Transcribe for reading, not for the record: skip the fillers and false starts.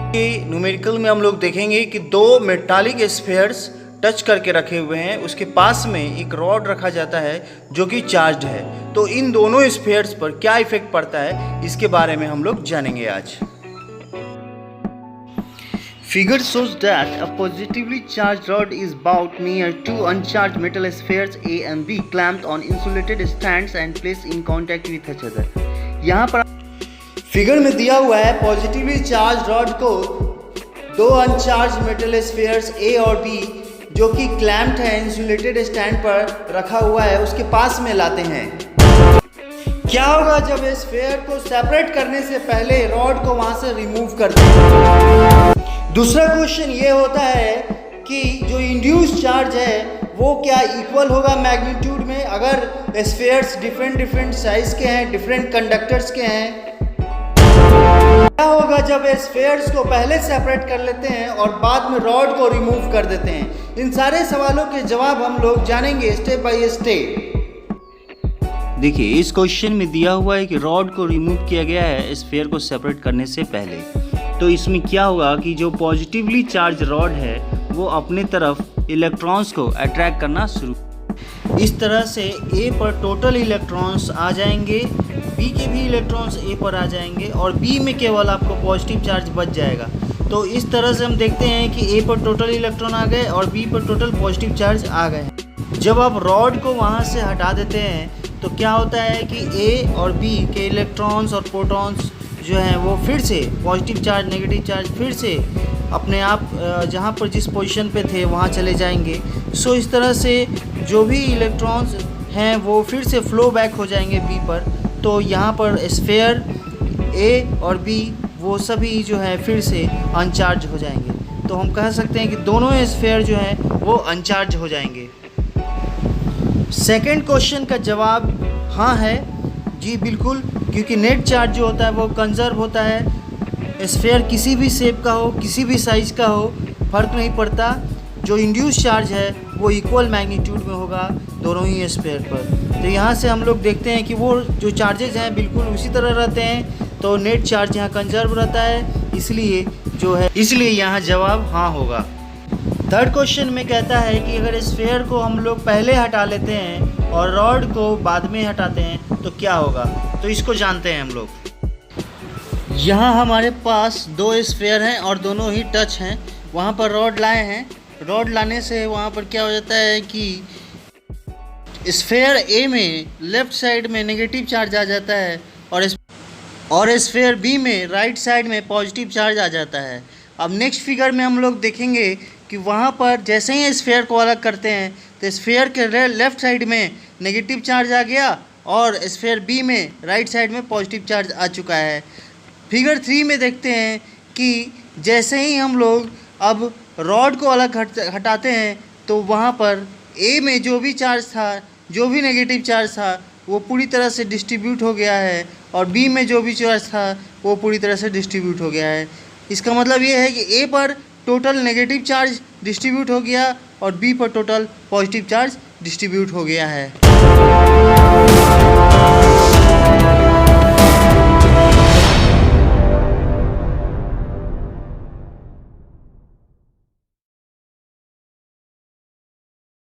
Numerical में हम लोग देखेंगे कि दो मेटालिक स्फीयर्स टच करके रखे हुए हैं, उसके पास में एक रॉड रखा जाता है जो कि चार्ज्ड है। तो इन दोनों स्फीयर्स पर क्या इफेक्ट पड़ता है इसके बारे में हम लोग जानेंगे आज। Figure shows that a positively charged rod is brought near two uncharged metal spheres A and B clamped on insulated stands and placed in contact with each other। यहाँ पर फिगर में दिया हुआ है पॉजिटिवली चार्ज रॉड को दो अनचार्ज metal spheres ए और B जो कि क्लैम्प्ड है इंसुलेटेड स्टैंड पर रखा हुआ है उसके पास में लाते हैं। क्या होगा जब स्फीयर को सेपरेट करने से पहले रॉड को वहां से रिमूव करते हैं। दूसरा क्वेश्चन ये होता है कि जो इंड्यूस चार्ज है वो क्या इक्वल होगा मैग्नीट्यूड में अगर स्फीयर्स डिफरेंट साइज के हैं, डिफरेंट कंडक्टर्स के हैं। क्या होगा जब स्फीयर्स को पहले सेपरेट कर लेते हैं और बाद में रॉड को रिमूव कर देते हैं। इन सारे सवालों के जवाब हम लोग जानेंगे स्टेप बाय स्टेप। देखिए इस क्वेश्चन में दिया हुआ है कि रॉड को रिमूव किया गया है स्फीयर को सेपरेट करने से पहले। तो इसमें क्या होगा कि जो पॉजिटिवली चार्ज रॉड है वो अपने तरफ इलेक्ट्रॉन्स को अट्रैक्ट करना शुरू, इस तरह से ए पर टोटल इलेक्ट्रॉन्स आ जाएंगे, बी के भी इलेक्ट्रॉन्स ए पर आ जाएंगे और बी में केवल आपको पॉजिटिव चार्ज बच जाएगा। तो इस तरह से हम देखते हैं कि ए पर टोटल इलेक्ट्रॉन आ गए और बी पर टोटल पॉजिटिव चार्ज आ गए। जब आप रॉड को वहाँ से हटा देते हैं तो क्या होता है कि ए और बी के इलेक्ट्रॉन्स और प्रोटॉन्स जो हैं वो फिर से पॉजिटिव चार्ज नेगेटिव चार्ज फिर से अपने आप जहाँ पर जिस पोजीशन पे थे वहाँ चले जाएंगे। सो इस तरह से जो भी इलेक्ट्रॉन्स हैं वो फिर से फ्लो बैक हो जाएंगे बी पर। तो यहाँ पर स्फीयर ए और बी वो सभी जो है फिर से अनचार्ज हो जाएंगे। तो हम कह सकते हैं कि दोनों स्फीयर जो हैं वो अनचार्ज हो जाएंगे। सेकंड क्वेश्चन का जवाब हाँ है जी बिल्कुल, क्योंकि नेट चार्ज जो होता है वो कंजर्व होता है। स्फीयर किसी भी शेप का हो, किसी भी साइज़ का हो, फर्क नहीं पड़ता। जो इंड्यूस चार्ज है वो इक्वल मैग्नीट्यूड में होगा दोनों ही स्फीयर पर। तो यहाँ से हम लोग देखते हैं कि वो जो चार्जेज हैं बिल्कुल उसी तरह रहते हैं। तो नेट चार्ज यहाँ कंजर्व रहता है, इसलिए यहाँ जवाब हाँ होगा। थर्ड क्वेश्चन में कहता है कि अगर स्फीयर को हम लोग पहले हटा लेते हैं और रॉड को बाद में हटाते हैं तो क्या होगा। तो इसको जानते हैं हम लोग। यहाँ हमारे पास दो स्फीयर हैं और दोनों ही टच हैं। वहाँ पर रॉड लाए हैं, रॉड लाने से वहाँ पर क्या हो जाता है कि स्फीयर ए में लेफ़्ट साइड में नेगेटिव चार्ज आ जाता है और स्फीयर बी में राइट साइड में पॉजिटिव चार्ज आ जाता है। अब नेक्स्ट फिगर में हम लोग देखेंगे कि वहाँ पर जैसे ही स्फीयर को अलग करते हैं तो स्फीयर के लेफ़्ट साइड में नेगेटिव चार्ज आ गया और स्फीयर बी में राइट साइड में पॉजिटिव चार्ज आ चुका है। फिगर 3 में देखते हैं कि जैसे ही हम लोग अब रॉड को अलग हटाते हैं तो वहाँ पर ए में जो भी चार्ज था, जो भी नेगेटिव चार्ज था वो पूरी तरह से डिस्ट्रीब्यूट हो गया है और बी में जो भी चार्ज था वो पूरी तरह से डिस्ट्रीब्यूट हो गया है। इसका मतलब ये है कि ए पर टोटल नेगेटिव चार्ज डिस्ट्रीब्यूट हो गया और बी पर टोटल पॉजिटिव चार्ज डिस्ट्रीब्यूट हो गया है।